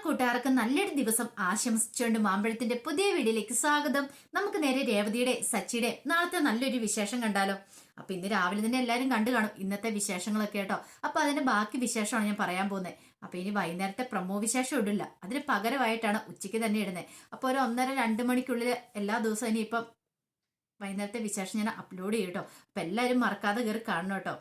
കൂട്ടുകാർക്ക് നല്ലൊരു ദിവസം ആശംസിച്ചുകൊണ്ട് മാമ്പഴത്തിന്റെ പുതിയ വീഡിയോയിലേക്ക് സ്വാഗതം. നമുക്ക് നേരെ രേവതിയുടെ സച്ചിയുടെ നാളത്തെ നല്ലൊരു വിശേഷം കണ്ടാലോ. അപ്പൊ ഇന്ന് രാവിലെ തന്നെ എല്ലാരും കണ്ടു കാണും ഇന്നത്തെ വിശേഷങ്ങളൊക്കെ കേട്ടോ. അപ്പൊ അതിന്റെ ബാക്കി വിശേഷമാണ് ഞാൻ പറയാൻ പോകുന്നത്. അപ്പൊ ഇനി വൈകുന്നേരത്തെ പ്രമോ വിശേഷം ഇടില്ല, അതിന് പകരമായിട്ടാണ് ഉച്ചയ്ക്ക് തന്നെ ഇടുന്നത്. അപ്പൊ ഒരു 1.5-2 മണിക്കുള്ളിൽ എല്ലാ ദിവസവും ഇനി ഇപ്പം വൈകുന്നേരത്തെ വിശേഷം ഞാൻ അപ്ലോഡ് ചെയ്യും കേട്ടോ. അപ്പൊ എല്ലാവരും മറക്കാതെ കയറി കാണണം കേട്ടോ.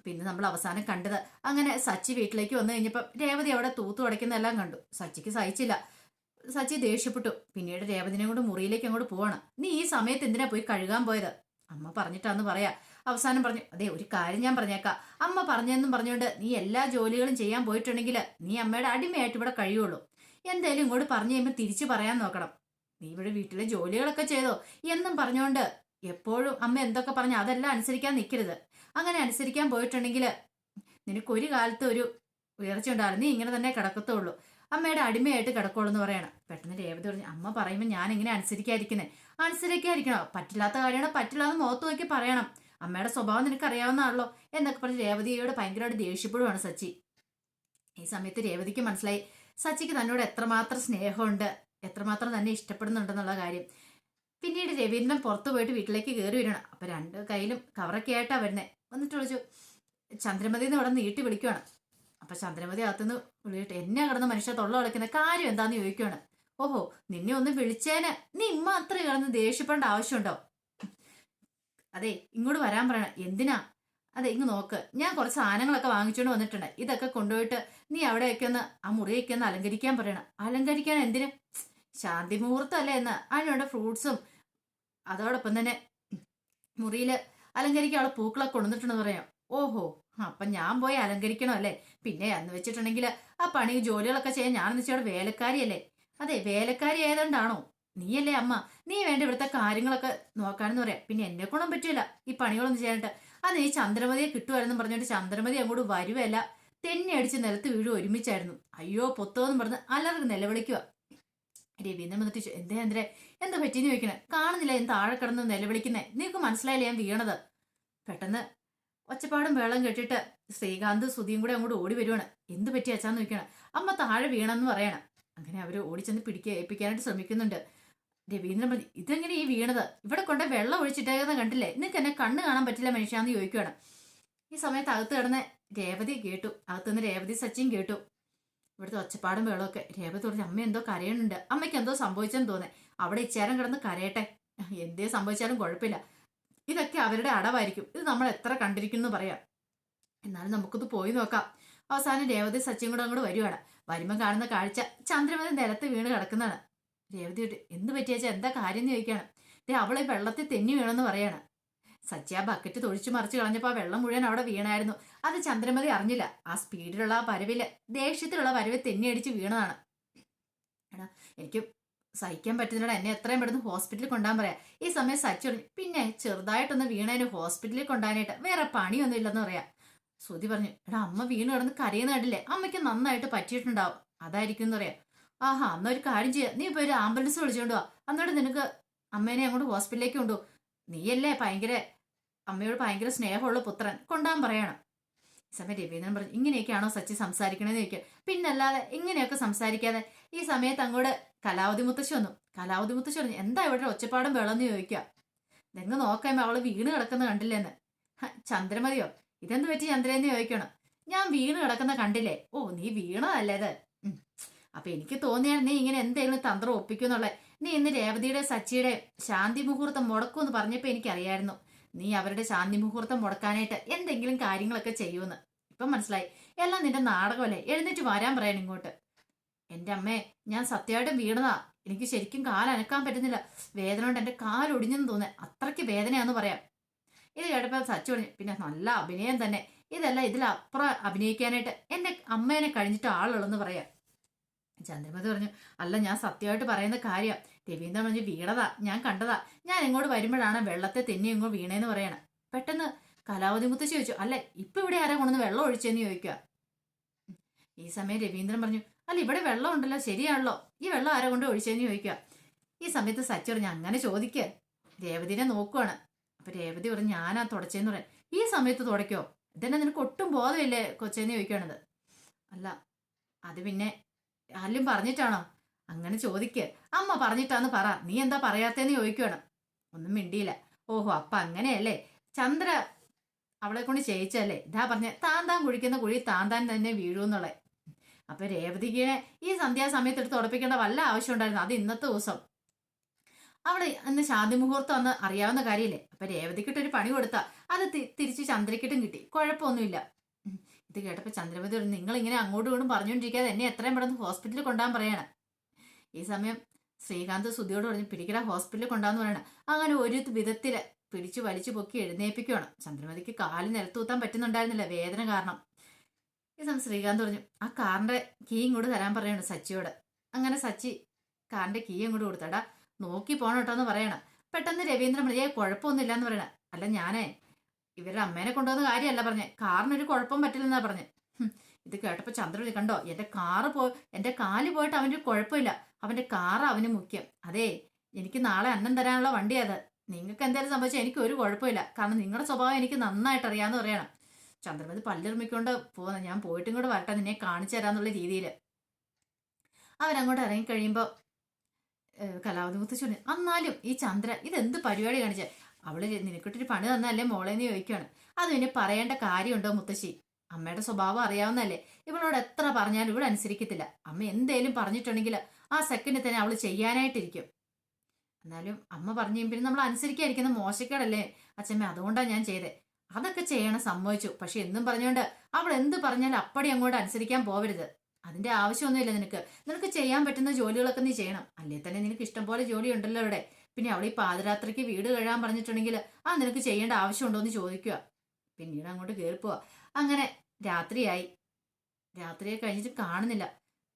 പിന്നെ നമ്മൾ അവസാനം കണ്ടത് അങ്ങനെ സച്ചി വീട്ടിലേക്ക് വന്നു കഴിഞ്ഞപ്പോൾ രേവതി അവിടെ തൂത്തു തുടയ്ക്കുന്നതെല്ലാം കണ്ടു. സച്ചിക്ക് സഹിച്ചില്ല, സച്ചി ദേഷ്യപ്പെട്ടു. പിന്നീട് രേവതിനെ കൊണ്ട് മുറിയിലേക്ക് അങ്ങോട്ട് പോവാണ്. നീ ഈ സമയത്ത് എന്തിനാ പോയി കഴുകാൻ പോയത്? അമ്മ പറഞ്ഞിട്ടാന്ന് പറയാ. അവസാനം പറഞ്ഞു, അതെ ഒരു കാര്യം ഞാൻ പറഞ്ഞേക്കാം, അമ്മ പറഞ്ഞെന്നും പറഞ്ഞുകൊണ്ട് നീ എല്ലാ ജോലികളും ചെയ്യാൻ പോയിട്ടുണ്ടെങ്കിൽ നീ അമ്മയുടെ അടിമയായിട്ട് ഇവിടെ കഴിയുള്ളൂ. എന്തായാലും ഇങ്ങോട്ട് പറഞ്ഞു കഴിയുമ്പോൾ തിരിച്ചു പറയാൻ നോക്കണം. നീ ഇവിടെ വീട്ടിലെ ജോലികളൊക്കെ ചെയ്തോ എന്നും പറഞ്ഞുകൊണ്ട് എപ്പോഴും അമ്മ എന്തൊക്കെ പറഞ്ഞ അതെല്ലാം അനുസരിക്കാൻ നിൽക്കരുത്. അങ്ങനെ അനുസരിക്കാൻ പോയിട്ടുണ്ടെങ്കിൽ നിനക്കൊരു കാലത്ത് ഒരു ഉയർച്ച ഉണ്ടാവില്ല, നീ ഇങ്ങനെ തന്നെ കിടക്കത്തുള്ളൂ, അമ്മയുടെ അടിമയായിട്ട് കിടക്കുള്ളൂ എന്ന് പറയണം. പെട്ടെന്ന് രേവതി പറഞ്ഞു, അമ്മ പറയുമ്പോൾ ഞാൻ ഇങ്ങനെ അനുസരിക്കാതിരിക്കണോ? പറ്റില്ലാത്ത കാര്യമാണ് പറ്റില്ലാന്ന് മുഖത്ത് നോക്കി പറയണം. അമ്മയുടെ സ്വഭാവം നിനക്ക് അറിയാവുന്നതാണല്ലോ എന്നൊക്കെ പറഞ്ഞ് രേവതിയോട് ഭയങ്കരമായിട്ട് ദേഷ്യപ്പെടുവാണ് സച്ചി. ഈ സമയത്ത് രേവതിക്ക് മനസ്സിലായി സച്ചിക്ക് തന്നോട് എത്രമാത്രം സ്നേഹമുണ്ട്, എത്രമാത്രം തന്നെ ഇഷ്ടപ്പെടുന്നുണ്ടെന്നുള്ള കാര്യം. പിന്നീട് രവീന്ദ്രൻ പുറത്തു പോയിട്ട് വീട്ടിലേക്ക് കയറി വരണം. അപ്പൊ 2 കയ്യിലും കവറൊക്കെ ആയിട്ടാ വരുന്നേ. വന്നിട്ട് വിളിച്ചു, ചന്ദ്രമതി ഇവിടെ നീട്ടി വിളിക്കുവാണ്. അപ്പൊ ചന്ദ്രമതി അകത്തുനിന്ന് വിളിയിട്ട്, എന്നെ കിടന്ന് മനുഷ്യ തൊള്ള കളിക്കുന്ന കാര്യം എന്താന്ന് ചോദിക്കുവാണ്. ഓഹോ, നിന്നെ ഒന്ന് വിളിച്ചേന് നീ ഇമ്മ അത്ര കിടന്ന് ദേഷ്യപ്പെടേണ്ട ആവശ്യമുണ്ടോ? അതെ ഇങ്ങോട്ട് വരാൻ പറയണം. എന്തിനാ? അതെ ഇങ്ങ് നോക്ക്, ഞാൻ കുറച്ച് സാധനങ്ങളൊക്കെ വാങ്ങിച്ചുകൊണ്ട് വന്നിട്ടുണ്ട്, ഇതൊക്കെ കൊണ്ടുപോയിട്ട് നീ അവിടെയൊക്കെ ഒന്ന് ആ മുറിയൊക്കെ ഒന്ന് അലങ്കരിക്കാൻ പറയണം. അലങ്കരിക്കാൻ എന്തിനും? ശാന്തി മുഹൂർത്തം അല്ലേ എന്ന്. അതിനുള്ള ഫ്രൂട്ട്സും അതോടൊപ്പം തന്നെ മുറിയില് അലങ്കരിക്കാനുള്ള പൂക്കളൊക്കെ കൊണ്ടുവന്നിട്ടുണ്ടെന്ന് പറയാം. ഓഹോ, അപ്പൊ ഞാൻ പോയി അലങ്കരിക്കണോ അല്ലേ? പിന്നെ എന്ന് വെച്ചിട്ടുണ്ടെങ്കിൽ ആ പണി ജോലികളൊക്കെ ചെയ്യാൻ ഞാനെന്ന് വെച്ചാൽ വേലക്കാരിയല്ലേ? അതെ വേലക്കാരി ആയതുകൊണ്ടാണോ? നീയല്ലേ അമ്മ, നീ വേണ്ട ഇവിടുത്തെ കാര്യങ്ങളൊക്കെ നോക്കാനെന്ന് പറയാം. പിന്നെ എന്നെ കൊണ്ടും പറ്റില്ല ഈ പണികളൊന്നും ചെയ്യാനായിട്ട്. അത് ഈ ചന്ദ്രമതിയെ കിട്ടുമായിരുന്നു പറഞ്ഞിട്ട് ചന്ദ്രമതി അങ്ങോട്ട് വരുവല്ല, തെന്നി അടിച്ച് നിലത്ത് വീഴും ഒരുമിച്ചായിരുന്നു. അയ്യോ പൊത്തോന്നും പറഞ്ഞ് അലറി നിലവിളിക്കുക. രവീന്ദ്രൻ വന്നിട്ട് എന്തേ എന്താ പറ്റിയെന്ന് ചോദിക്കണേ. കാണുന്നില്ല ഞാൻ താഴെ കിടന്ന് നിലവിളിക്കുന്നേ, നിനക്ക് മനസ്സിലായില്ല ഞാൻ വീണത്? പെട്ടെന്ന് ഒച്ചപ്പാടും വെള്ളം കെട്ടിട്ട് ശ്രീകാന്ത് ശ്രുതിയും കൂടെ അങ്ങോട്ട് ഓടി വരുവാണ്. എന്ത് പറ്റി അച്ഛാന്ന് ചോദിക്കണം. അമ്മ താഴെ വീണെന്ന് പറയണം. അങ്ങനെ അവര് ഓടിച്ചെന്ന് ഏൽപ്പിക്കാനായിട്ട് ശ്രമിക്കുന്നുണ്ട്. രവീന്ദ്രൻ പറഞ്ഞു, ഇതെങ്ങനെ ഈ വീണത്? ഇവിടെ കൊണ്ട് വെള്ളം ഒഴിച്ചിട്ടേന്ന് കണ്ടില്ലേ? നിനക്ക് എന്നെ കണ്ണ് കാണാൻ പറ്റില്ല മനുഷ്യാന്ന് ചോദിക്കുവാണ്. ഈ സമയത്ത് അകത്ത് കിടന്ന് രേവതി കേട്ടു, അകത്തുനിന്ന് രേവതി സച്ചിൻ കേട്ടു ഇവിടുത്തെ ഒച്ചപ്പാടും വെള്ളമൊക്കെ. രേവതി പറഞ്ഞു, അമ്മ എന്തോ കരയണുണ്ട്, അമ്മയ്ക്ക് എന്തോ സംഭവിച്ചെന്ന് തോന്നേ. അവിടെ ഇച്ചേരം കിടന്ന് കരയട്ടെ, എന്തേ സംഭവിച്ചാലും കുഴപ്പമില്ല, ഇതൊക്കെ അവരുടെ അടവായിരിക്കും, ഇത് നമ്മൾ എത്ര കണ്ടിരിക്കുന്നു പറയാം, എന്നാലും നമുക്കിത് പോയി നോക്കാം. അവസാനം രേവതി സച്ചിൻ കൂടെ അങ്ങോട്ട് വരുവാണ്. വരുമ്പം കാണുന്ന കാഴ്ച ചന്ദ്രമതി നിലത്ത് വീണ് കിടക്കുന്നതാണ്. രേവതി എന്ത് പറ്റിയാച്ചാ എന്താ കാര്യം എന്ന് ചോദിക്കുകയാണ്. അവളെ വെള്ളത്തിൽ തെന്നി വീണെന്ന് പറയാണ്. സച്ചി ആ ബക്കറ്റ് തൊഴിച്ചു മറിച്ച് കളഞ്ഞപ്പോൾ ആ വെള്ളം മുഴുവൻ അവിടെ വീണായിരുന്നു. അത് ചന്ദ്രമതി അറിഞ്ഞില്ല. ആ സ്പീഡിലുള്ള ആ വരവില്, ദേഷ്യത്തിലുള്ള വരവിൽ തെന്നിയടിച്ച് വീണതാണ്. എടാ എനിക്ക് സഹിക്കാൻ പറ്റുന്നില്ല, എന്നെ എത്രയും പെട്ടെന്ന് ഹോസ്പിറ്റലിൽ കൊണ്ടുപോകാൻ പറയാം. ഈ സമയം സച്ചി പറഞ്ഞു, പിന്നെ ചെറുതായിട്ടൊന്ന് വീണതിന് ഹോസ്പിറ്റലിൽ കൊണ്ടുപോകാനായിട്ട് വേറെ പണിയൊന്നും ഇല്ലെന്ന് പറയാം. ശ്രുതി പറഞ്ഞു, എടാ അമ്മ വീണ് കിടന്ന് കരയുന്ന കണ്ടില്ലേ, അമ്മയ്ക്ക് നന്നായിട്ട് പറ്റിയിട്ടുണ്ടാവും, അതായിരിക്കും എന്ന് പറയാം. ആഹാ അന്ന ഒരു കാര്യം ചെയ്യാം, നീ ഇപ്പൊ ഒരു ആംബുലൻസ് വിളിച്ചോണ്ട് വാ, എന്നിട്ട് നിനക്ക് അമ്മേനെ അങ്ങോട്ട് ഹോസ്പിറ്റലിലേക്ക് കൊണ്ടുപോകും. നീയല്ലേ അമ്മയോട് ഭയങ്കര സ്നേഹമുള്ള പുത്രൻ, കൊണ്ടുപോകാൻ പറയണം. ഈ സമയം രവീന്ദ്രൻ പറഞ്ഞു, ഇങ്ങനെയൊക്കെയാണോ സച്ചി സംസാരിക്കണമെന്ന് ചോദിക്കുക. പിന്നല്ലാതെ ഇങ്ങനെയൊക്കെ സംസാരിക്കാതെ. ഈ സമയത്ത് അങ്ങോട്ട് കലാവതി മുത്തശ്ശി വന്നു. കലാവതി മുത്തശ്ശി പറഞ്ഞു, എന്താ ഇവിടെ ഒച്ചപ്പാടും വെള്ളമെന്ന് ചോദിക്കുക. നിങ്ങൾ നോക്കാമോ അവള് വീണ് കിടക്കുന്ന കണ്ടില്ലെന്ന്. ചന്ദ്രമതിയോ, ഇതെന്ത് പറ്റി ചന്ദ്രയെന്ന് ചോദിക്കണം. ഞാൻ വീണ് കിടക്കുന്ന കണ്ടില്ലേ? ഓ നീ വീണതല്ലേ ഇത്? അപ്പൊ എനിക്ക് തോന്നിയാൽ നീ ഇങ്ങനെ എന്തെങ്കിലും തന്ത്രം ഒപ്പിക്കുന്നുള്ള. നീ ഇന്ന് രേവതിയുടെ സച്ചിയുടെ ശാന്തി മുഹൂർത്തം മുടക്കുമെന്ന് പറഞ്ഞപ്പോ എനിക്കറിയായിരുന്നു നീ അവരുടെ ശാന്തി മുഹൂർത്തം മുടക്കാനായിട്ട് എന്തെങ്കിലും കാര്യങ്ങളൊക്കെ ചെയ്യുമെന്ന്. ഇപ്പം മനസ്സിലായി, എല്ലാം നിന്റെ നാടകമല്ലേ, എഴുന്നേറ്റ് വരാൻ പറയാൻ ഇങ്ങോട്ട്. എന്റെ അമ്മേ, ഞാൻ സത്യമായിട്ടും വീണതാ, എനിക്ക് ശരിക്കും കാലനക്കാൻ പറ്റുന്നില്ല, വേദന കൊണ്ട് എന്റെ കാലൊടിഞ്ഞെന്ന് തോന്നേ, അത്രയ്ക്ക് വേദനയാന്ന് പറയാം. ഇത് കേട്ടപ്പോ സച്ചി പറഞ്ഞു, പിന്നെ നല്ല അഭിനയം തന്നെ, ഇതല്ല ഇതിലപ്പുറം അഭിനയിക്കാനായിട്ട് എന്റെ അമ്മേനെ കഴിഞ്ഞിട്ട് ആളുള്ളെന്ന് പറയാം. ചന്ദ്രമതി പറഞ്ഞു, അല്ല ഞാൻ സത്യമായിട്ട് പറയുന്ന കാര്യം. രവീന്ദ്രൻ പറഞ്ഞു, വീണതാ, ഞാൻ കണ്ടതാ, ഞാൻ ഇങ്ങോട്ട് വരുമ്പോഴാണ് വെള്ളത്തെ തെന്നി ഇങ്ങോട്ട് വീണേന്ന് പറയണം. പെട്ടെന്ന് കലാവതി മുത്തശ്ശി ചോദിച്ചു, അല്ലെ ഇപ്പൊ ഇവിടെ ആരാ കൊണ്ടുവന്ന് വെള്ളം ഒഴിച്ചെന്ന് ചോദിക്കുക. ഈ സമയം രവീന്ദ്രൻ പറഞ്ഞു, അല്ല ഇവിടെ വെള്ളം ഉണ്ടല്ലോ, ശരിയാണല്ലോ, ഈ വെള്ളം ആരാ കൊണ്ട് ഒഴിച്ചെന്ന് ചോദിക്കുക. ഈ സമയത്ത് സച്ചി പറഞ്ഞു, അങ്ങനെ ചോദിക്ക. രേവതിനെ നോക്കുവാണ്. അപ്പൊ രേവതി പറഞ്ഞു, ഞാനാ തുടച്ചെന്ന് പറയാം. ഈ സമയത്ത് തുടയ്ക്കോ? ഇതന്നെ നിനക്ക് ഒട്ടും ബോധമില്ലേ കൊച്ചെന്ന് ചോദിക്കുകയാണത്. അല്ല അത് പിന്നെ ആരും പറഞ്ഞിട്ടാണോ? അങ്ങനെ ചോദിക്ക്. അമ്മ പറഞ്ഞിട്ടാന്ന് പറ. നീ എന്താ പറയാത്തേന്ന് ചോദിക്കുവാണ്. ഒന്നും മിണ്ടിയില്ല. ഓഹോ, അപ്പൊ അങ്ങനെയല്ലേ. ചന്ദ്ര അവളെ കൊണ്ട് ചെയ്യിച്ചല്ലേ. ഇതാ പറഞ്ഞ താൻ താൻ കുഴിക്കുന്ന കുഴി താൻ താൻ തന്നെ വീഴൂന്നുള്ള. അപ്പൊ രേവതിക്ക് ഈ സന്ധ്യാസമയത്ത് എടുത്ത് ഉറപ്പിക്കേണ്ട വല്ല ആവശ്യം ഉണ്ടായിരുന്നു. അത് ഇന്നത്തെ ദിവസം അവള് അന്ന് ശാന്തി മുഹൂർത്തം അന്ന് അറിയാവുന്ന കാര്യമില്ലേ. അപ്പൊ രേവതിക്കിട്ടൊരു പണി കൊടുത്താ അത് തിരിച്ച് ചന്ദ്രക്കിട്ടും കിട്ടി. കുഴപ്പമൊന്നുമില്ല. ഉം. ഇത് കേട്ടപ്പോ ചന്ദ്രമതി പറഞ്ഞു, നിങ്ങൾ ഇങ്ങനെ അങ്ങോട്ടും ഇങ്ങോട്ടും പറഞ്ഞുകൊണ്ടിരിക്കാതെ എന്നെ എത്രയും പെട്ടെന്ന് ഹോസ്പിറ്റലിൽ കൊണ്ടുപോകാൻ പറയണം. ഈ സമയം ശ്രീകാന്ത് സുധിയോട് പറഞ്ഞു, പിടിക്കട ഹോസ്പിറ്റലിൽ കൊണ്ടാന്ന് പറയണം. അങ്ങനെ ഒരു വിധത്തില് പിടിച്ചു വലിച്ചു പൊക്കി എഴുന്നേപ്പിക്കുകയാണ്. ചന്ദ്രമതിക്ക് കാല് നിലത്തൂത്താൻ പറ്റുന്നുണ്ടായിരുന്നില്ല, വേദന കാരണം. ഈ സമയം ശ്രീകാന്ത് പറഞ്ഞു, ആ കാറിന്റെ കീ ഇങ്ങോട്ട് തരാൻ പറയണം സച്ചിയോട്. അങ്ങനെ സച്ചി കാറിന്റെ കീ ഇങ്ങോട്ട് കൊടുത്തടാ, നോക്കി പോണം കേട്ടോ എന്ന് പറയണം. പെട്ടെന്ന് രവീന്ദ്രൻ പറഞ്ഞു, കുഴപ്പമൊന്നുമില്ല എന്ന് പറയണം. അല്ല ഞാനേ ഇവരുടെ അമ്മേനെ കൊണ്ടുവന്ന കാര്യമല്ല പറഞ്ഞേ, കാറിനൊരു കുഴപ്പം പറ്റില്ലെന്നാ പറഞ്ഞേ. ഇത് കേട്ടപ്പോ ചന്ദ്രൻ കണ്ടോ, എന്റെ കാല് പോയിട്ട് അവന്റെ കുഴപ്പമില്ല, അവന്റെ കാറ് അവന് മുഖ്യം. അതെ, എനിക്ക് നാളെ അന്നം തരാനുള്ള വണ്ടി അത്. നിങ്ങൾക്ക് എന്തായാലും സംഭവിച്ചാൽ എനിക്ക് ഒരു കുഴപ്പമില്ല, കാരണം നിങ്ങളുടെ സ്വഭാവം എനിക്ക് നന്നായിട്ട് അറിയാന്ന് പറയണം. ചന്ദ്രമതി പല്ലിറുമിക്കൊണ്ട് പോകുന്ന, ഞാൻ പോയിട്ടും കൂടെ വരട്ടെ നിന്നെ കാണിച്ചു തരാന്നുള്ള രീതിയിൽ അവരങ്ങോട്ട് ഇറങ്ങിക്കഴിയുമ്പോ കലാവതി മുത്തശ്ശി എന്നാലും ഈ ചന്ദ്ര ഇതെന്ത് പരിപാടി കാണിച്ചേ, അവള് നിനക്കിട്ടൊരു പണി തന്നല്ലേ മോളേന്ന് ചോദിക്കുകയാണ്. അത് പിന്നെ പറയേണ്ട കാര്യമുണ്ടോ മുത്തശ്ശി, അമ്മയുടെ സ്വഭാവം അറിയാവുന്നല്ലേ. ഇവളോട് എത്ര പറഞ്ഞാലും ഇവിടെ അനുസരിക്കത്തില്ല. അമ്മ എന്തേലും പറഞ്ഞിട്ടുണ്ടെങ്കിൽ ആ സെക്കൻഡിൽ തന്നെ അവള് ചെയ്യാനായിട്ടിരിക്കും. എന്നാലും അമ്മ പറഞ്ഞു പിന്നെ നമ്മൾ അനുസരിക്കാതിരിക്കുന്ന മോശക്കേടല്ലേ അച്ഛമ്മ, അതുകൊണ്ടാണ് ഞാൻ ചെയ്തേ. അതൊക്കെ ചെയ്യണം, സമ്മതിച്ചു. പക്ഷെ എന്നും പറഞ്ഞുകൊണ്ട് അവൾ എന്ത് പറഞ്ഞാലും അപ്പടി അങ്ങോട്ട് അനുസരിക്കാൻ പോവരുത്. അതിന്റെ ആവശ്യമൊന്നുമില്ല നിനക്ക്. നിനക്ക് ചെയ്യാൻ പറ്റുന്ന ജോലികളൊക്കെ നീ ചെയ്യണം. അല്ലേ തന്നെ നിനക്ക് ഇഷ്ടം പോലെ ജോലി ഉണ്ടല്ലോ ഇവിടെ. പിന്നെ അവൾ ഈ പാതിരാത്രിക്ക് വീട് കഴുകാൻ പറഞ്ഞിട്ടുണ്ടെങ്കിൽ ആ നിനക്ക് ചെയ്യേണ്ട ആവശ്യമുണ്ടോ എന്ന് ചോദിക്കുക. പിന്നീട് അങ്ങോട്ട് കയറിപ്പോവാ. അങ്ങനെ രാത്രിയായി. രാത്രിയെ കഴിഞ്ഞിട്ട് കാണുന്നില്ല.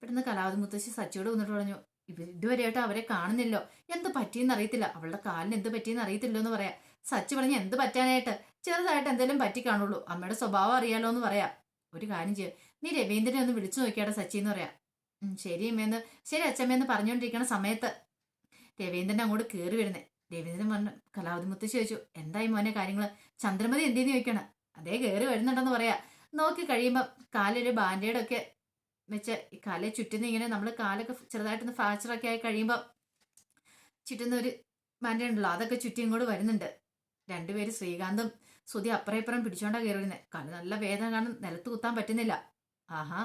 പെട്ടെന്ന് കലാവതി മുത്തശ്ശി സച്ചിയോട് വന്നിട്ട് പറഞ്ഞു, ഇതുവരെയായിട്ട് അവരെ കാണുന്നില്ലോ, എന്ത് പറ്റിയെന്ന് അറിയത്തില്ല, അവളുടെ കാലിന് എന്ത് പറ്റിയെന്ന് അറിയത്തില്ലോ എന്ന് പറയാം. സച്ചി പറഞ്ഞു, എന്ത് പറ്റാനായിട്ട്, ചെറുതായിട്ട് എന്തെങ്കിലും പറ്റി കാണുള്ളൂ, അമ്മയുടെ സ്വഭാവം അറിയാലോ എന്ന് പറയാം. ഒരു കാര്യം ചെയ്യും, നീ രവീന്ദ്രനെ ഒന്ന് വിളിച്ചു നോക്കിയാടെ സച്ചി എന്ന് പറയാം. ശരി അമ്മയെന്ന്, ശരി അച്ഛമ്മയെന്ന് പറഞ്ഞുകൊണ്ടിരിക്കുന്ന സമയത്ത് രവീന്ദ്രൻ അങ്ങോട്ട് കയറി വരുന്നേ. രവീന്ദ്രൻ പറഞ്ഞു, കലാവതി മുത്തശ്ശി ചോദിച്ചു, എന്തായി മോനെ കാര്യങ്ങള്, ചന്ദ്രമതി എന്തെന്ന് ചോദിക്കണം. അതേ കയറി വരുന്നുണ്ടെന്ന് പറയാ. നോക്കി കഴിയുമ്പോ കാലൊരു ബാൻഡേഡ് ഒക്കെ വെച്ച് ഈ കാലെ ചുറ്റുന്ന ഇങ്ങനെ നമ്മൾ കാലൊക്കെ ചെറുതായിട്ടൊന്ന് ഫ്രാക്ചറൊക്കെ ആയി കഴിയുമ്പോൾ ചുറ്റുന്ന ഒരു ബാൻഡേഡ് ഉണ്ടല്ലോ, അതൊക്കെ ചുറ്റി ഇങ്ങോട്ട് വരുന്നുണ്ട്. രണ്ടുപേര് ശ്രീകാന്തും സുധി അപ്പുറം ഇപ്പുറം പിടിച്ചോണ്ടാ കയറി വരുന്നത്. കാല് നല്ല വേദന കാരണം നിലത്ത് കുത്താൻ പറ്റുന്നില്ല. ആഹാ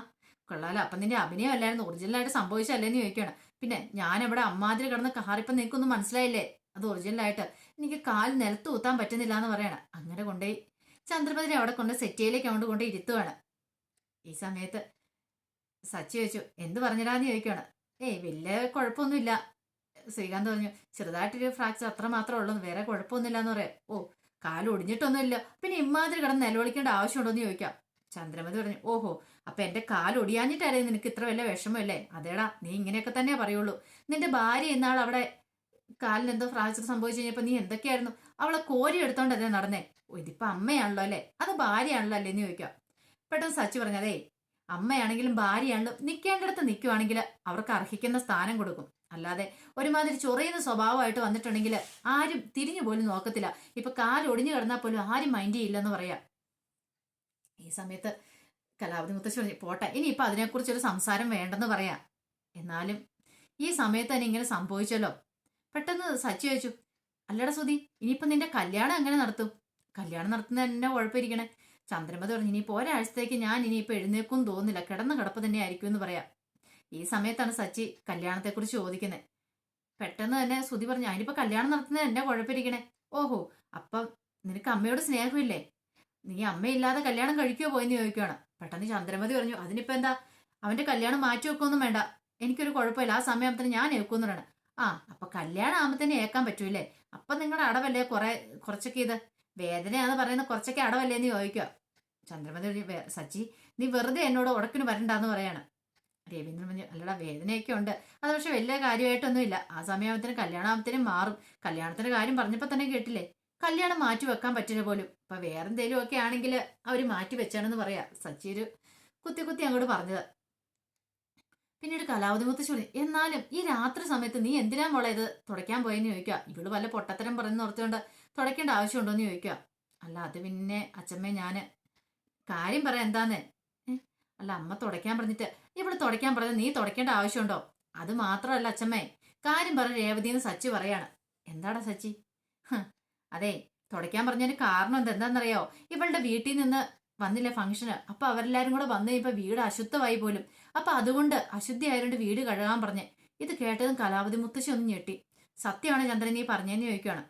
കൊള്ളാലോ, അപ്പം നിന്റെ അഭിനയം അല്ലായിരുന്നു, ഒറിജിനലായിട്ട് സംഭവിച്ചല്ലേന്ന് ചോദിക്കുകയാണ്. പിന്നെ ഞാനിവിടെ അമ്മാതിരി കിടന്ന് കാറിപ്പം നിനക്കൊന്നും മനസ്സിലായില്ലേ, അത് ഒറിജിനലായിട്ട് എനിക്ക് കാല് നിലത്ത് കുത്താൻ പറ്റുന്നില്ല എന്ന് പറയണം. അങ്ങനെ കൊണ്ടുപോയി ചന്ദ്രപതിനെ അവിടെ കൊണ്ട് സെറ്റിയിലേക്ക് അങ്ങോട്ട് കൊണ്ട് ഇരുത്തുവാണ്. ഈ സമയത്ത് സച്ചി ചോദിച്ചു, എന്ത് പറഞ്ഞിടാന്ന് ചോദിക്കുകയാണ്. വലിയ കുഴപ്പമൊന്നുമില്ല. ശ്രീകാന്ത് പറഞ്ഞു, ചെറുതായിട്ടൊരു ഫ്രാക്ചർ അത്ര മാത്രമേ ഉള്ളൂ, വേറെ കുഴപ്പമൊന്നുമില്ല എന്ന് പറയാം. ഓ, കാല് ഒടിഞ്ഞിട്ടൊന്നുമില്ല, പിന്നെ ഇമാതിരി കിടന്ന് നിലവിളിക്കേണ്ട ആവശ്യമുണ്ടോ എന്ന് ചോദിക്കാം. ചന്ദ്രമതി പറഞ്ഞു, ഓഹോ, അപ്പൊ എന്റെ കാല് ഒടിയാഞ്ഞിട്ടല്ലേ നിനക്ക് ഇത്ര വലിയ വിഷമമല്ലേ. അതേടാ, നീ ഇങ്ങനെയൊക്കെ തന്നെ പറയുള്ളൂ. നിന്റെ ഭാര്യ ഇന്നാൾ അവിടെ കാലിന് എന്തോ ഫ്രാക്ചർ സംഭവിച്ചു കഴിഞ്ഞപ്പോ നീ എന്തൊക്കെയായിരുന്നു അവളെ കോരി എടുത്തോണ്ട് അതേ നടന്നേ. ഇതിപ്പോ അമ്മയാണല്ലോ അല്ലേ, അത് ഭാര്യയാണല്ലോ അല്ലേ എന്ന് ചോദിക്കാം. പെട്ടെന്ന് സച്ചി പറഞ്ഞതേ, അമ്മയാണെങ്കിലും ഭാര്യയാണെങ്കിലും നിൽക്കേണ്ടിടത്ത് നിൽക്കുവാണെങ്കിൽ അവർക്ക് അർഹിക്കുന്ന സ്ഥാനം കൊടുക്കും. അല്ലാതെ ഒരുമാതിരി ചൊറിയുന്ന സ്വഭാവമായിട്ട് വന്നിട്ടുണ്ടെങ്കിൽ ആരും തിരിഞ്ഞു പോലും നോക്കത്തില്ല. ഇപ്പൊ കാല് ഒടിഞ്ഞു കിടന്നാൽ പോലും ആരും മൈൻഡ് ചെയ്യില്ലെന്ന് പറയാം. ഈ സമയത്ത് കലാവതി മുത്തശ്ശി പറഞ്ഞു, പോട്ടെ, ഇനിയിപ്പൊ അതിനെക്കുറിച്ചൊരു സംസാരം വേണ്ടെന്ന് പറയാം. എന്നാലും ഈ സമയത്ത് തന്നെ ഇങ്ങനെ സംഭവിച്ചല്ലോ. പെട്ടെന്ന് സച്ചി ചോദിച്ചു, അല്ലടാ സുധി, ഇനിയിപ്പൊ നിന്റെ കല്യാണം എങ്ങനെ നടത്തും? കല്യാണം നടത്തുന്ന എന്നെ കുഴപ്പമിരിക്കണേ. ചന്ദ്രമതി പറഞ്ഞു, ഇനിയിപ്പോ ഒരാഴ്ചത്തേക്ക് ഞാൻ ഇനിയിപ്പോ എഴുന്നേക്കും തോന്നുന്നില്ല, കിടന്ന കിടപ്പ് തന്നെ ആയിരിക്കും എന്ന് പറയാം. ഈ സമയത്താണ് സച്ചി കല്യാണത്തെക്കുറിച്ച് ചോദിക്കുന്നത്. പെട്ടെന്ന് തന്നെ സുധി പറഞ്ഞു, അതിനിപ്പോ കല്യാണം നടത്തുന്നത് എന്നെ കുഴപ്പമിരിക്കണേ. ഓഹോ, അപ്പം നിനക്ക് അമ്മയോട് സ്നേഹമില്ലേ, നീ അമ്മയില്ലാതെ കല്യാണം കഴിക്കുമോ പോയെന്ന് ചോദിക്കുകയാണ്. പെട്ടെന്ന് ചന്ദ്രമതി പറഞ്ഞു, അതിനിപ്പോ എന്താ, അവന്റെ കല്യാണം മാറ്റി വെക്കൊന്നും വേണ്ട, എനിക്കൊരു കുഴപ്പമില്ല, ആ സമയത്തിന് ഞാൻ ഏക്കുമെന്ന് പറയണം. ആ, അപ്പൊ കല്യാണം ആകുമ്പോ തന്നെ ഏക്കാൻ പറ്റൂലേ, അപ്പൊ നിങ്ങളുടെ അടവല്ലേ കുറച്ചൊക്കെ ഇത് വേദനയാന്ന് പറയുന്ന കുറച്ചൊക്കെ അടവല്ലേ എന്ന് ചോദിക്കുക. ചന്ദ്രമതി സച്ചി, നീ വെറുതെ എന്നോട് ഉടക്കിന് വരണ്ടെന്ന് പറയാണ്. രവീന്ദ്രൻ പറഞ്ഞു, അല്ലടാ വേദനയൊക്കെ ഉണ്ട്, അത് പക്ഷെ വലിയ കാര്യമായിട്ടൊന്നും ഇല്ല, ആ സമയത്തിന് കല്യാണത്തിന് മാറും. കല്യാണത്തിന്റെ കാര്യം പറഞ്ഞപ്പോ തന്നെ കേട്ടില്ലേ, കല്യാണം മാറ്റി വെക്കാൻ പറ്റില്ല പോലും. ഇപ്പൊ വേറെന്തേലും ഒക്കെ ആണെങ്കിൽ അവര് മാറ്റി വെച്ചാണെന്ന് പറയാ. സച്ചി ഒരു കുത്തി കുത്തി അങ്ങോട്ട് പറഞ്ഞത്. പിന്നീട് കലാവതി മുത്തശ്ശി പറഞ്ഞു, എന്നാലും ഈ രാത്രി സമയത്ത് നീ എന്തിനാ മോളെ ഇത് തുടയ്ക്കാൻ പോയെന്ന് ചോദിക്കുക. ഇവള് വല്ല പൊട്ടത്തരം പറയുന്ന ഓർത്തുകൊണ്ട് തുടയ്ക്കേണ്ട ആവശ്യമുണ്ടോ എന്ന് ചോദിക്കുക. അല്ല അത് പിന്നെ അച്ഛമ്മേ, ഞാന് കാര്യം പറയാം എന്താന്ന്. അല്ല അമ്മ തുടയ്ക്കാൻ പറഞ്ഞിട്ട് ഇവിടെ എന്നോട് തുടയ്ക്കാൻ പറഞ്ഞ നീ തുടയ്ക്കേണ്ട ആവശ്യമുണ്ടോ? അത് മാത്രമല്ല അച്ഛമ്മേ, കാര്യം പറഞ്ഞ രേവതി എന്ന് സച്ചി പറയാണ്. എന്താടാ സച്ചി? അതെ, തുടയ്ക്കാൻ പറഞ്ഞതിന് കാരണം എന്താണെന്നറിയോ? ഇവളുടെ വീട്ടിൽ നിന്ന് വന്നില്ലേ ഫംഗ്ഷന്, അപ്പൊ അവരെല്ലാരും കൂടെ വന്നു ഇപ്പൊ വീട് അശുദ്ധമായി പോലും. അപ്പൊ അതുകൊണ്ട് അശുദ്ധി ആയതുകൊണ്ട് വീട് കഴുകാൻ പറഞ്ഞേ. ഇത് കേട്ടതും കലാവതി മുത്തശ്ശി ഒന്ന് ഞെട്ടി. സത്യമാണ് ചന്ദ്രൻ നീ പറഞ്ഞതെന്ന് ചോദിക്കുകയാണ്.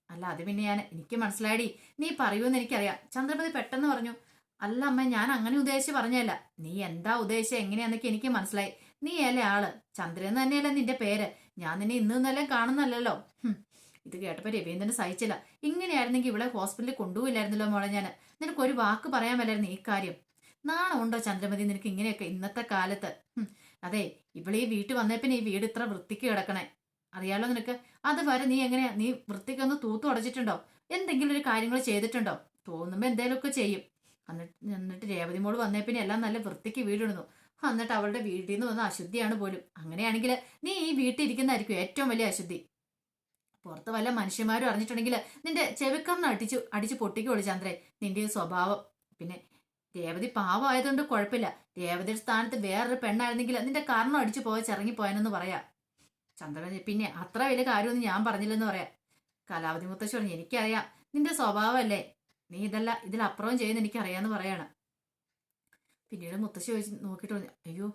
അല്ല അത് പിന്നെ എനിക്ക് മനസ്സിലായടി, നീ പറയൂന്ന് എനിക്കറിയാം. ചന്ദ്രമതി പെട്ടെന്ന് പറഞ്ഞു, അല്ല അമ്മ, ഞാൻ അങ്ങനെ ഉദ്ദേശിച്ച് പറഞ്ഞല്ല. നീ എന്താ ഉദ്ദേശിച്ചത് എങ്ങനെയാന്നൊക്കെ എനിക്ക് മനസ്സിലായി. നീ അല്ലേ ആള്, ചന്ദ്രൻ തന്നെയല്ലേ നിന്റെ പേര്. ഞാൻ നിന്നെ ഇന്നല്ലേ കാണുന്നല്ലോ. ഇത് കേട്ടപ്പോ രവീന്ദ്രന് സഹിച്ചില്ല. ഇങ്ങനെയായിരുന്നെങ്കിൽ ഇവിടെ ഹോസ്പിറ്റലിൽ കൊണ്ടുപോയില്ലായിരുന്നല്ലോ മോളെ ഞാൻ. നിനക്ക് ഒരു വാക്ക് പറയാൻ മേലായിരുന്നു ഈ കാര്യം. നാണമുണ്ടോ ചന്ദ്രമതി നിനക്ക് ഇങ്ങനെയൊക്കെ ഇന്നത്തെ കാലത്ത്? അതെ, ഇവിടെ ഈ വീട്ടിൽ വന്നേ ഈ വീട് ഇത്ര വൃത്തിക്ക് കിടക്കണേ അറിയാലോ നിനക്ക്. അതുവരെ നീ എങ്ങനെയാ, നീ വൃത്തിക്കൊന്ന് തൂത്തു അടച്ചിട്ടുണ്ടോ? എന്തെങ്കിലും ഒരു കാര്യങ്ങൾ ചെയ്തിട്ടുണ്ടോ? തോന്നുമ്പോ എന്തേലുമൊക്കെ ചെയ്യും. എന്നിട്ട് രേവതി മോള് വന്നേ എല്ലാം നല്ല വൃത്തിക്ക് വീടിടുന്നു. എന്നിട്ട് അവളുടെ വീട്ടിൽ നിന്ന് വന്ന അശുദ്ധിയാണ് പോലും. അങ്ങനെയാണെങ്കിൽ നീ ഈ വീട്ടിൽ ഇരിക്കുന്നതായിരിക്കും ഏറ്റവും വലിയ അശുദ്ധി. പുറത്ത് വല്ല മനുഷ്യന്മാരും അറിഞ്ഞിട്ടുണ്ടെങ്കിൽ നിന്റെ ചെവിക്കന്ന് അടിച്ചു പൊട്ടിക്കോളൂ ചന്ദ്രേ, നിന്റെ സ്വഭാവം. പിന്നെ രേവതി പാവമായതുകൊണ്ട് കുഴപ്പമില്ല. രേവതിയുടെ സ്ഥാനത്ത് വേറൊരു പെണ്ണായിരുന്നെങ്കിൽ നിന്റെ കാരണം അടിച്ചു ചിറങ്ങിപ്പോയെന്ന് പറയാം. ചന്ദ്രൻ പിന്നെ അത്ര വലിയ കാര്യമൊന്നും ഞാൻ പറഞ്ഞില്ലെന്ന് പറയാം. കലാവതി മുത്തശ്ശി പറഞ്ഞു, എനിക്കറിയാം നിന്റെ സ്വഭാവമല്ലേ, നീ ഇതിലപ്പുറവും ചെയ്യുന്ന എനിക്കറിയാന്ന് പറയാണ്. പിന്നീട് മുത്തശ്ശി നോക്കിയിട്ട് പറഞ്ഞു, അയ്യോ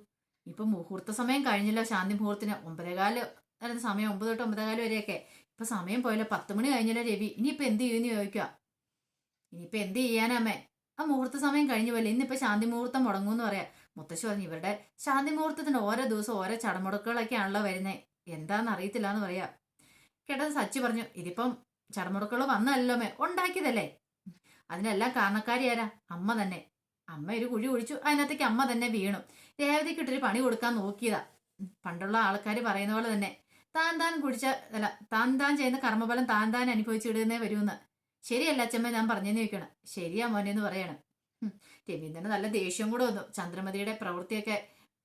ഇപ്പൊ മുഹൂർത്ത സമയം കഴിഞ്ഞല്ലോ, ശാന്തി മുഹൂർത്തിന് 9:15 ആയിരുന്നു സമയം, 9 തൊട്ട് 9:15 വരെയൊക്കെ. ഇപ്പൊ സമയം പോയല്ലോ, 10 മണി കഴിഞ്ഞല്ലോ രവി, ഇനിയിപ്പൊ എന്ത് ചെയ്യുമെന്ന് ചോദിക്കുക. ഇനിയിപ്പൊ എന്ത് ചെയ്യാനമ്മേ, ആ മുഹൂർത്ത സമയം കഴിഞ്ഞു പോലെ, ഇന്നിപ്പോ ശാന്തി മുഹൂർത്തം മുടങ്ങൂന്ന് പറയാം. മുത്തശ്ശി പറഞ്ഞു, ഇവരുടെ ശാന്തി മുഹൂർത്തത്തിന് ഓരോ ദിവസം ഓരോ ചടമുടക്കുകളൊക്കെ ആണല്ലോ വരുന്നേ, എന്താന്ന് അറിയത്തില്ല എന്ന് പറയാ. കേട്ടത് സച്ചി പറഞ്ഞു, ഇതിപ്പം ചടമുടക്കുകൾ വന്നല്ലോ മേ, ഉണ്ടാക്കിയതല്ലേ. അതിനെല്ലാം കാരണക്കാരി ആരാ? അമ്മ തന്നെ. അമ്മ ഒരു കുഴി കുഴിച്ചു, അതിനകത്തേക്ക് അമ്മ തന്നെ വീണു. രേവതിക്കിട്ടൊരു പണി കൊടുക്കാൻ നോക്കിയതാ. പണ്ടുള്ള ആൾക്കാർ പറയുന്ന പോലെ തന്നെ താൻ ചെയ്യുന്ന കർമ്മഫലം താൻ അനുഭവിച്ചിടുന്നേ വരുമെന്ന്. ശരിയല്ല അച്ഛമ്മ ഞാൻ പറഞ്ഞെന്ന് ചോദിക്കണം. ശരിയാ മോനെന്ന് പറയണം. രവീന്ദ്രന് നല്ല ദേഷ്യം കൂടെ വന്നു ചന്ദ്രമതിയുടെ പ്രവൃത്തിയൊക്കെ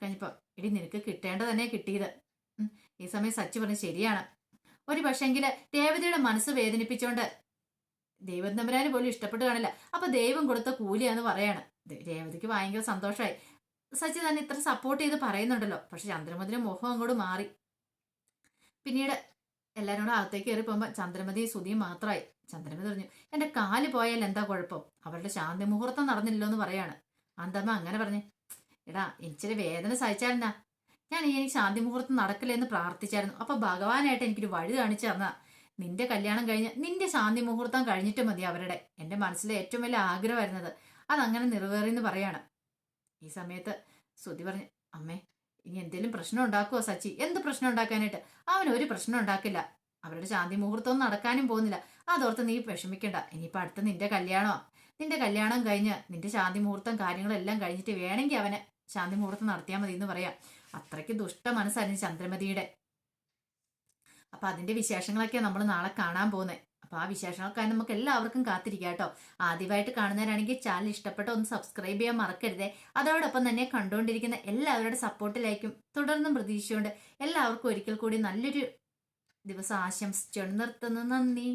കഴിഞ്ഞപ്പോ. എടി നിനക്ക് കിട്ടേണ്ടത് തന്നെ കിട്ടിയത്. ഈ സമയം സച്ചി പറഞ്ഞു, ശരിയാണ്. ഒരു പക്ഷെങ്കില് രേവതിയുടെ മനസ്സ് വേദനിപ്പിച്ചോണ്ട് ദൈവം തമ്പുരാന് പോലും ഇഷ്ടപ്പെട്ട് കാണില്ല. അപ്പൊ ദൈവം കൊടുത്ത കൂലിയാന്ന് പറയാണ്. രേവതിക്ക് ഭയങ്കര സന്തോഷമായി. സച്ചി തന്നെ ഇത്ര സപ്പോർട്ട് ചെയ്ത് പറയുന്നുണ്ടല്ലോ. പക്ഷെ ചന്ദ്രമതിയുടെ മുഖം അങ്ങോട്ട് മാറി. പിന്നീട് എല്ലാരും കൂടെ അകത്തേക്ക് കയറി പോകുമ്പോ ചന്ദ്രമതി സുധിയും മാത്രമായി. ചന്ദ്രമതി പറഞ്ഞു, എന്റെ കാല് പോയാൽ എന്താ കുഴപ്പം, അവരുടെ ശാന്തി മുഹൂർത്തം നടന്നില്ലല്ലോ എന്ന് പറയാണ്. അന്തമ്മ അങ്ങനെ പറഞ്ഞു, എടാ എനിച്ചിരി വേദന സഹിച്ചാലെന്നാ, ഞാൻ എനിക്ക് ശാന്തി മുഹൂർത്തം നടക്കില്ല എന്ന് പ്രാർത്ഥിച്ചായിരുന്നു. അപ്പൊ ഭഗവാനായിട്ട് എനിക്കൊരു വഴി കാണിച്ചു തന്നാ. നിന്റെ കല്യാണം കഴിഞ്ഞ് നിന്റെ ശാന്തി മുഹൂർത്തം കഴിഞ്ഞിട്ട് മതി അവരുടെ. എന്റെ മനസ്സിലെ ഏറ്റവും വലിയ ആഗ്രഹമായിരുന്നത് അതങ്ങനെ നിറവേറിയെന്ന് പറയാണ്. ഈ സമയത്ത് സുധി പറഞ്ഞു, അമ്മേ ഇനി എന്തെങ്കിലും പ്രശ്നം ഉണ്ടാക്കുവോ സച്ചി? എന്ത് പ്രശ്നം ഉണ്ടാക്കാനായിട്ട്? അവൻ ഒരു പ്രശ്നം ഉണ്ടാക്കില്ല. അവരുടെ ശാന്തി മുഹൂർത്തം നടക്കാനും പോകുന്നില്ല. അതോർത്ത് നീ വിഷമിക്കണ്ട. ഇനിയിപ്പൊ അടുത്ത നിന്റെ കല്യാണോ, നിന്റെ കല്യാണം കഴിഞ്ഞ് നിന്റെ ശാന്തി മുഹൂർത്തം കാര്യങ്ങളെല്ലാം കഴിഞ്ഞിട്ട് വേണമെങ്കിൽ അവന് ശാന്തി മുഹൂർത്തം നടത്തിയാൽ മതി എന്ന് പറയാം. അത്രയ്ക്ക് ദുഷ്ട മനസ്സായിരുന്നു ചന്ദ്രമതിയുടെ. അപ്പൊ അതിന്റെ വിശേഷങ്ങളൊക്കെ നമ്മൾ നാളെ കാണാൻ പോകുന്നത്. അപ്പൊ ആ വിശേഷങ്ങൾക്കായി നമുക്ക് എല്ലാവർക്കും കാത്തിരിക്കാം കേട്ടോ. ആദ്യമായിട്ട് കാണുന്നവരാണെങ്കിൽ ചാനൽ ഇഷ്ടപ്പെട്ട ഒന്ന് സബ്സ്ക്രൈബ് ചെയ്യാൻ മറക്കരുതേ. അതോടൊപ്പം തന്നെ കണ്ടുകൊണ്ടിരിക്കുന്ന എല്ലാവരുടെ സപ്പോർട്ടിലായിരിക്കും തുടർന്നും പ്രതീക്ഷിച്ചുകൊണ്ട് എല്ലാവർക്കും ഒരിക്കൽ കൂടി നല്ലൊരു ദിവസം ആശംസിച്ചുകൊണ്ട് നിർത്തുന്നു. നന്ദി.